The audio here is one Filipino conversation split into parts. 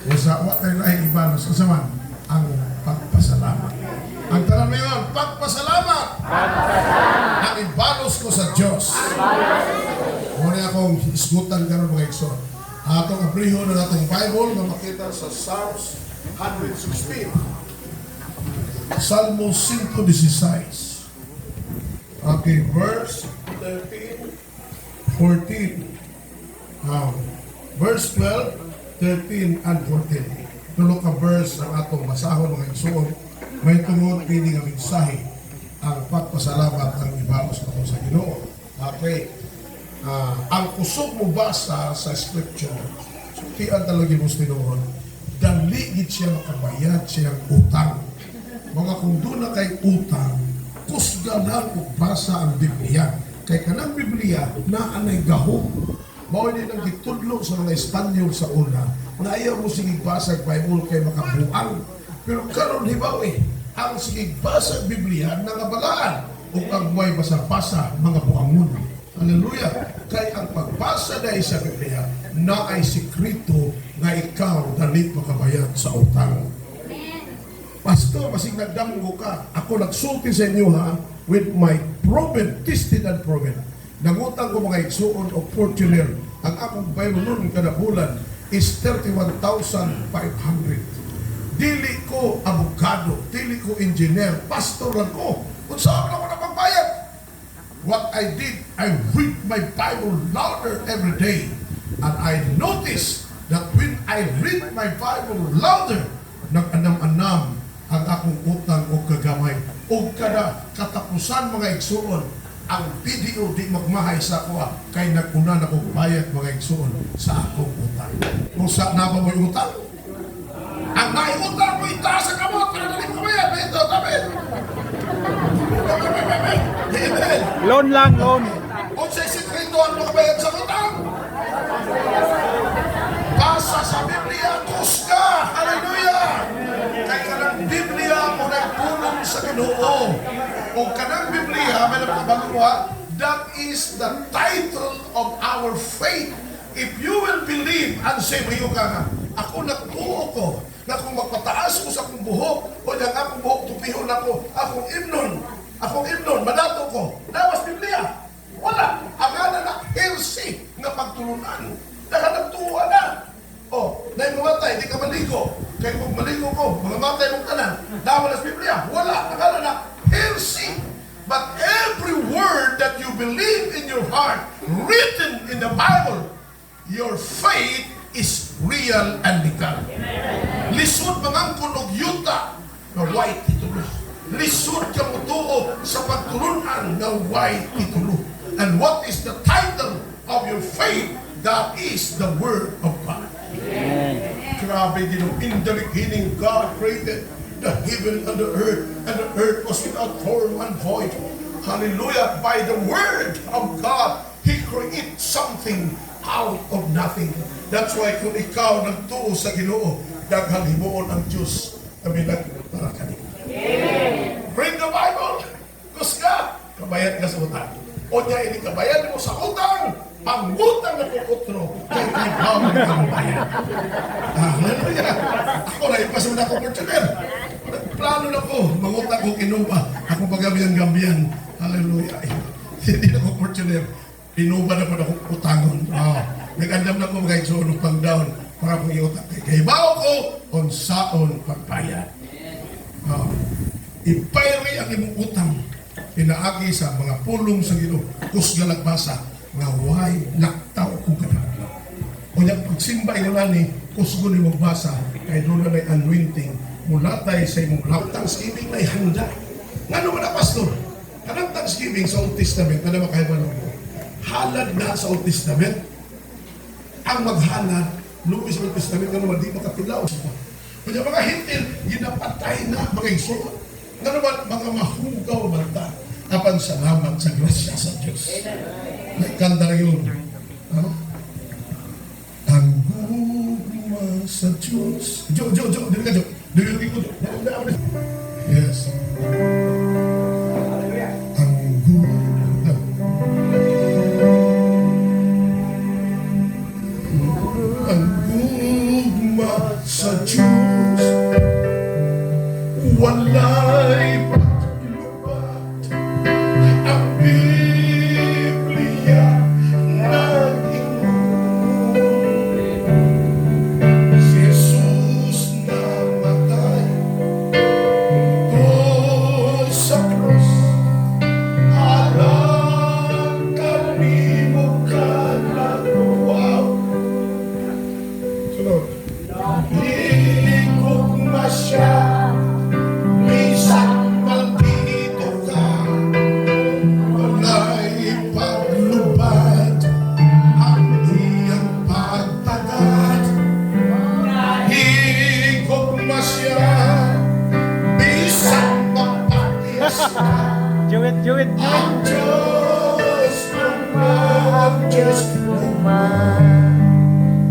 Usa, what ay laing ibalos. Usa man, ang pagpasalamat. Ang tanan mo yun, pagpasalamat. Ang ibalos ko sa Diyos. Muna akong isgutan ka ng mga igsoon. Atong abriho na atong Bible na makita sa Psalms 116. Salmo 5:16. Okay, verse 13, 14. Verse 12, 13, and 14. Tulo ka verse ang atong basahon mga igsoon. May tungod kini nga mensahe ang pagpasalamat ang ibalos nato sa Ginoo. Okay. Ang kusog mo basa sa scripture, tiyan talaga mo tinuod, dali gid siya makabayad siyang utang. Mga kung doon na kay utang, kusga na kung basa ang Biblia. Kay kanang Biblia na anay gahom. Mao din ang gitudlo sa mga Espanyol sa una, na ayaw mo sige basag Bible kay makabuang. Pero karon hibaw ang sige basag Biblia nangabalaan ug ang way basa-basa mga buangon. Hallelujah! Kay ang pagbasa dahil sa Biblia na ay sikreto na ikaw dalit makabayad sa utang. Pastor, masig nagdamgo ka. Ako nagsulti sa inyo ha, with my proven, tested and proven. Nangutang ko mga igsuon o Fortuner. Ang akong Bible noon kada bulan is 31,500. Dili ko abogado, dili ko engineer, pastor lang ko. Kung saan ako na pagbayad? What I did, I read my Bible louder every day. And I noticed that when I read my Bible louder, nag-anam-anam ang akong utang o kagamay. O kada katapusan mga igsuon, ang video di magmahay sa ako kay naguna na kong bayad mga igsuon sa akong utang. Kung saan na ba mo yung utang? Ang naiutang mo itaas sa kamot, pero dali mo bayad. Ito, tabi. Loan lang, loan. O sa sikretuan mo kabayad sa utang. Basa sa Biblia, kusga. Hallelujah. Kay kanang Biblia mo nagpulong sa Ginoo. O kanang Biblia, may nagkabaluwa, that is the title of our faith. If you will believe and say, mayo ka nga, ako nagtuo ko, na kung magpataas ko sa akong buhok, o yung akong buhok, tupihon ako, akong imnon, madato ko, nawas Biblia. Wala. Akala na healthy nga pagtulunan. Nagtuwa na. O, na mamatay, di ka maligo. Kaya kung maligo ko, mga matay mong tanan, nawalas Biblia. Wala. Akala na healthy. But every word that you believe in your heart, written in the Bible, your faith is real and legal. Lisod mangangkon og yuta na white titulo. Lisod ka mutuo sa pagtulunan na white titulo. And what is the title of your faith? That is the Word of God. Grabe din, in the beginning God created the heaven and the earth was without form and void. Hallelujah! By the Word of God, He created something out of nothing. That's why kung ikaw nagtuo sa Ginoo, daghang himuon ang Diyos na bilang para kanila. Read the Bible. Kusga, kabayad ka sa utang. O niya, hindi kabayad mo sa utang. Ang utang na pukutro, kay ikaw na kabayad. Hallelujah. Ako na ipasun ako Fortuner. Plano na ko, mangutang ko kinuba. Ako paggambiyan-gambiyan. Hallelujah. Hindi na ko Fortuner. Pinuba na po na kong utangon. Nag-andam na ko mga igsoon pang down para kong iutang. Kaya bao ko on saon pagbayad. Ipayri ang imong utang. Pinaagi sa mga pulong sa Ginoo. Kusga nagbasa nga way naktaw kong kadagla. O niyang pagsimba ina ni kusgo ni magbasa kay doon na anointing mula tayo sa imong Thanksgiving na ihanda. Nga naman na pastor? Kanang Thanksgiving sa Old Testament, kada makaiba mo. Halad na sa Old Testament. Ang maghalad, lumis sa Old Testament, nga naman di makapilaw. Kaya mga hintil, ginapatay na mga igsoon. Nga naman, mga mahugaw manta. Apan salamat sa grasya sa Diyos. May kanta rin yun. Ang gugma sa Diyos. Jo, dili ka, Jo. Dili ko, Jo. Yes. Ang gugma. Ang gugma sa Diyos, walay paglubat. Ang Biblia nag-inom. Si Jesus namatay o sa krus, alam kami mo kaluluwa. Sunod. Higugma siya, minsan maldito ka, wala'y paglubad ang iyang pagtagat. Higugma siya, minsan mapatias ka. Juwit. Ang Diyos ang Diyos naman.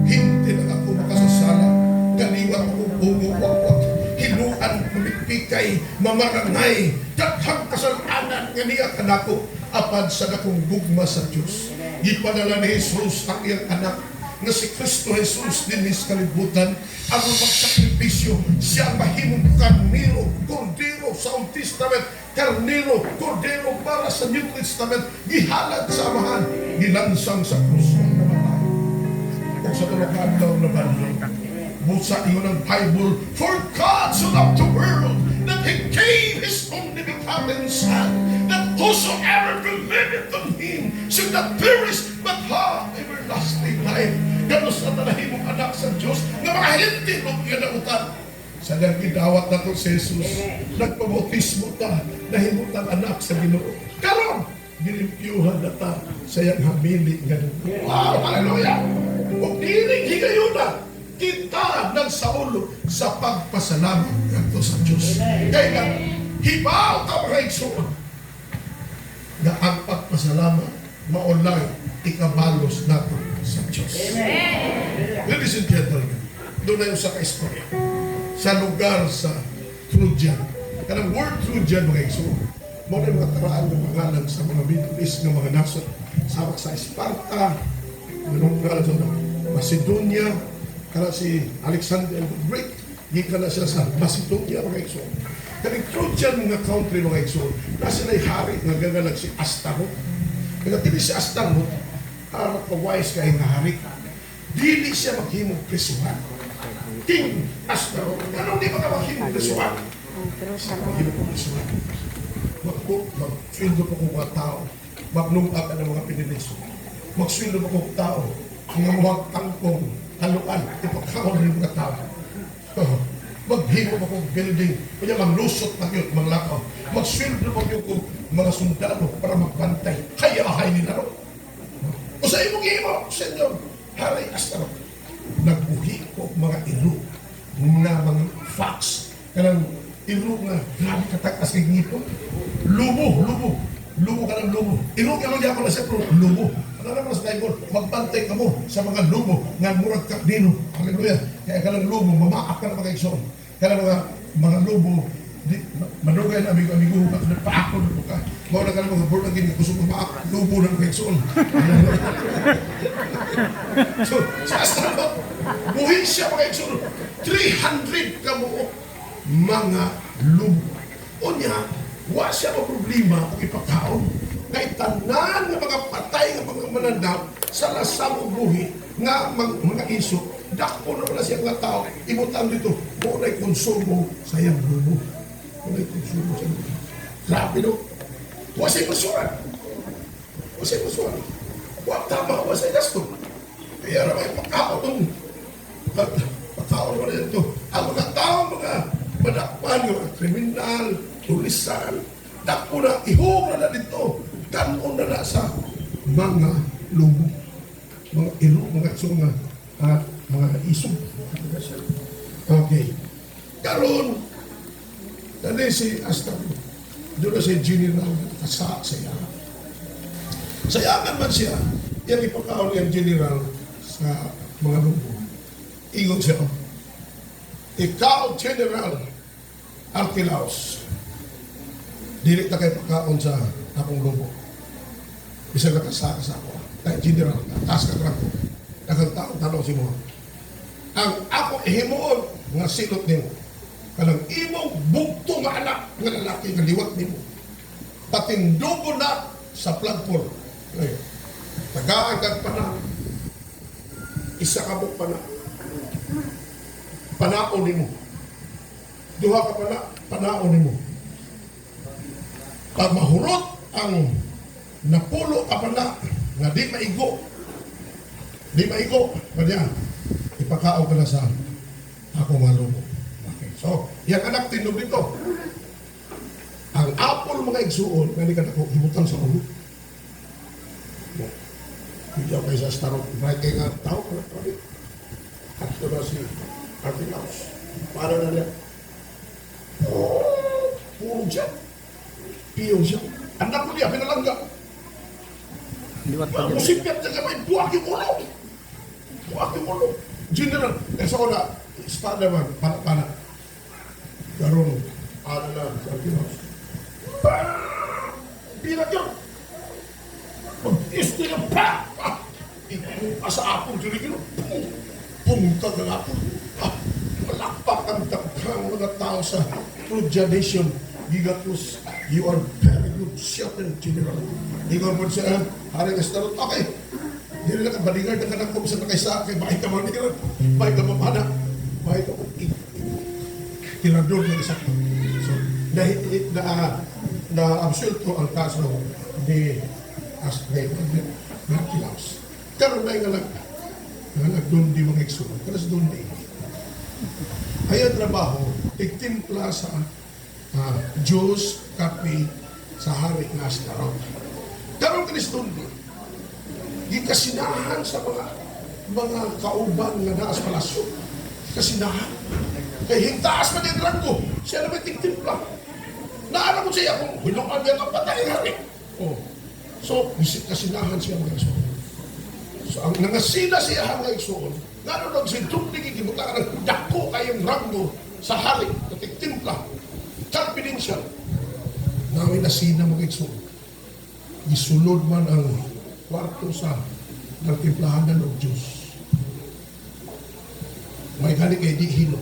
Hindi na ako makasasala. Ganiwan ako bumuwakwak. Hiluan kumikpikay, mamarangay. Daghang kasalanan nga niya kanako. Apad sa dakong gugma sa Diyos. Ipadala ni Jesus ang iyang anak na si Kristo Jesus dinis kalibutan ang magsakripisyo. Siya mahimong karnero, kordero sa Old Testament, karnero, kordero para sa New Testament, gihalad sa amahan, gilansang sa krus ng namatay. Kung sa tulungan daw na banyo, busa iyon ang Bible, for God so loved the world that He gave His only begotten Son, that whosoever believeth on Him should not perish but have everlasting life. Gano'n sa talahimong anak sa Diyos na mga hindi mo kinautan. Sa nang gidawat na to si Jesus, nagpabautismo ta, nahimutan anak sa Ginoo. Karon, ginimpyuhan na ta sa iyang hamili. Wow, hallelujah! Kung diring higayon na, kita ng saulo sa pagpasalamat nato sa Diyos. Kaya nga, hibaw ka mga igsoon na ang pagpasalamat maulay ikabalos nato sa Diyos. Ladies and gentlemen, doon na yung sa kaistorya. Sa lugar sa Trojan. Kanang word Trojan mga igsoon, mga yung mga taraan ng pangalan sa mga Middle East ng mga nasod. Sama sa Sparta, ganun nga sa Macedonia, kana si Alexander the Great, gikan na siya sa Macedonia mga igsoon. Kanang Trojan mga country mga igsoon, nasa na'y hari nga gaganag si Astaroth. Kaya tili si Astaroth, harap ka-wise ka nga hari. Dili siya maghimong presuhan. King Astaroth. Ano di ba ka maghimong presuhan? Maghimong presuhan. Mag-sweldo pa kong mga tao. Magnungag ka ng mga piniliso. Mag-sweldo pa kong tao. Mga mga tangkong haluan. Ipagkakon ng mga tao. Maghimo pa kong building. Kanya maglusot na yun, maglakaw. Mag-sweldo pa kong mga sundalo para magbantay. Kaya ahay nila ro. O sa imong himo, Senyor, Hari Astaroth, nagbuhi ko mga ilo nga mga fox. Kanang ilo nga, grabe katakas kay ngipon. Lubo ka ng lubo. Ilo ka lang ako na siya, pero lubo. Ano naman sa Bible, magbantay ka mo sa mga lubo nga murag kakdino. Hallelujah. Kaya ka lang lubo, mamaak ka na mga igsoon. Kaya mga lubo, manugay na amigo-amigo, paako na po ka. Mawala ka na mga born again, gusto mamaak, lubo na mga igsoon. So, sa Astaroth, buhin siya mga igsoon. 300 kabuok mga lubo. O niya, wa siya pa problema kung ipakaon. Kay tanan nga mga patay nga mga manandaw sa lasang buhi nga mga iso, dako na wala siya nga tao, imutan dito, muna'y konsumo sa iyang lubo. Muna'y konsumo sa iyang lubo. Grabe no? Wasa'y masuran. Huwag tama, wasa'y gasto. Kaya naman ipakaon nung pakaon mo na ito. Ang mga tao, mga madakpan, mga kriminal, tulisan, dako na, ihong na dito. Kanon na sa mga lubo, mga ilo, mga sunga, at mga isog. Okay. Karon, dali si Astaroth, doon na si General saya. Sayangan man siya, yan ipakaon yung General sa mga lubo. Ingon siya, ikaw, General Archelaus, dili na kayo pagkaon sa akong lubo. Bisa ka sa ako. Kaya General, taas ka ako. Dagang taong tanong si mo. Ang ako ihimuon nga silot nimo. Kanang imong bugto nga anak nga lalaki nga liwat nimo. Patindugo na sa platform. Okay. Tagaan kag pana. Isa ka mo pana. Panaon nimo. Duha ka pana, panaon nimo. Pag mahurot ang napulo ka pana nga di maigo. Di maigo. Kanya, ipakao ka na sa ako nga lumo. Okay. So, yung anak tindog dito. Ang apple mga igsuon, nga di ka nako hibutan sa ulo. Hindi ako kayo sa starot. Right kayo nga tao. At ito na si Artilaus. Para na niya. Oh, puro siya. Piyo siya. Anak ko niya, pinalangga. Liwat pa dyan. Musipyat niya kamay, buwag yung ulo. Buwag yung ulo. General, sa una, espada man, pana-pana. Karoon, ano na, sa Artilaus. Bilang yun. Pag-isto niya, asa apong dyan yun. Pungtag ng apong. Malakpak ang takang mga tao sa Trudja Nation. Gigatus, you are very good shot and general. Ikaw mo siya, haring estarot, okay. Hindi na kabaligar na kanang kung saan nakaysa, kay bahay ka man nila, bahay ka mamana, bahay ka kung tirador na isa. So, na-absulto ang kaso ni Asgay na Kilaus. Karoon na yung nagdoon di mga eksunan, karas doon di. Ayaw trabaho, tigtimpla sa Diyos, kape, sa hari ng Astarot. Karoon ka doon di. Di kasinahan sa mga kauban nga naas palasyo. Kasinahan. Kaya hingtaas man yung rango. Siya na may tigtimpla. Naalam mo siya kung hulungan niya ang patay hari. Oh. So, kasinahan siya mga eksunan. So, ang nangasina siya mga eksunan, naroon si Dugdi kikibutaan ng dako kayong rango sa hari, natigtimpla, confidential. Namin nasina mga eksunan. Isulod man ang kwarto sa nagtimplahanan ng Diyos. May gani kay di hilo.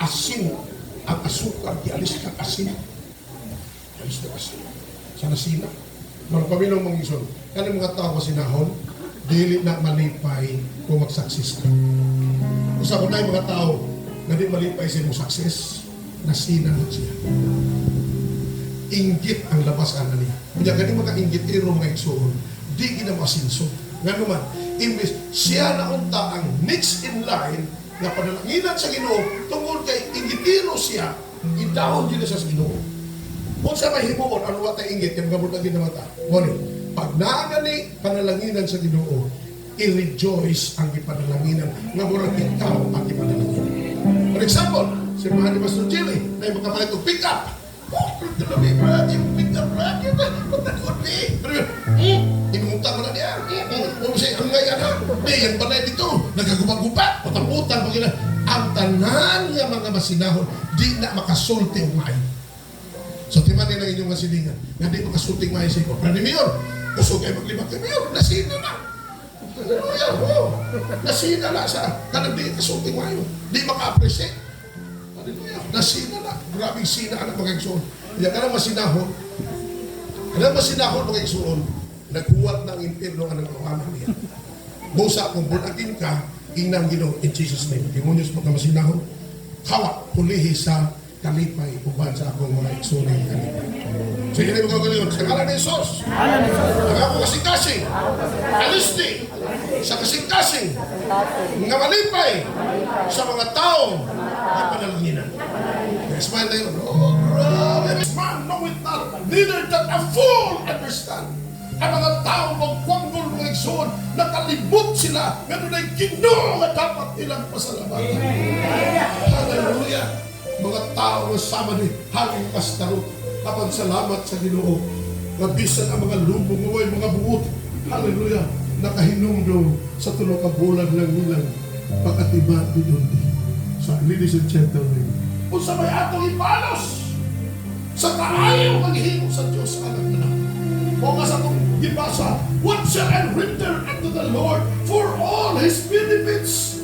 Asin, ang asukar, ialis ka asin. Ialis na asin. Sa nasina. Mga paminong mga ison, kanang mga tao sinahon, dili na malipay kung mag-success ka. Kung sa kunay mga tao na di malipay siya mong success, nasina na siya. Inggit ang labasan na niya. Kanya ganyan mga inggitiro mga igsoon, di ginamasinso. Nga naman, imbes siya na unta ang next in line na panalanginan sa Ginoo tungkol kay inggitiro siya, idahon din siya sa Ginoo. Kung sa may himuon, ano watay inggit, yung gamot na ginamata. Ngunit, pag naagani panalanginan sa Ginoo, i-rejoice ang ipanalanginan nga murang ikaw ang ipanalanginan. For example, si Mahal ni Pastor Jimmy, na yung makamalit o pick up. Oh, ito na may brad, yung pick up brad, yun na, patagod ni. Pero yun, inungutang mo na niya. Kung siya, ang ngayon na, yung balay dito, nagagubag-gubag, patang-utang, ang tanan niya mga masinahon, di na makasulti o maay. So, timan din ang inyong masilingan. Nga di makasulting maay sa ikaw. Pero ni Mayor, gusto kayo maglibag kay Mayor, nasina na. Nasina na sa kanang di kasulting maay. Di maka-appreciate. Nasina na. Grabing sina ang mga igsoon. Kaya ka na masinahon. Kaya masinahon mga igsoon, nagkuwat ng impirno ang nagkawanan niya. Busa kung bunagin ka, inang Ginoo in Jesus' name. Demonyos mga masinahon, hawak, pulihi sa kalipay, uban sa akong mga igsoon ng kalipay. So yun ay mga gano'n. Sa ngalan ni Jesus, ang ako kasing-kasing, alisti, sa kasing-kasing, mga malipay, sa mga taong ay panalanginan. Yes, man na yun. Oh, grabe. This man knoweth not, neither that a fool understand. Ang mga taong magkwanggol mga igsoon, nakalibot sila, meron ay Ginoo na dapat nilang pasalamatan. Hallelujah. Mga tao na sama ni Haring Astarot, kapag salamat sa Ginoo. Nabisan ang mga lubong ngaway, mga buot. Hallelujah. Nakahinumdum sa tulong ka bulan ng nilang pagkatiba ni Dundi. So, ladies and gentlemen, kung sa may atong ipalos, sa kaayaw maghihimo sa Diyos anak na. O nga sa itong ibasa, what shall I render unto the Lord for all His benefits?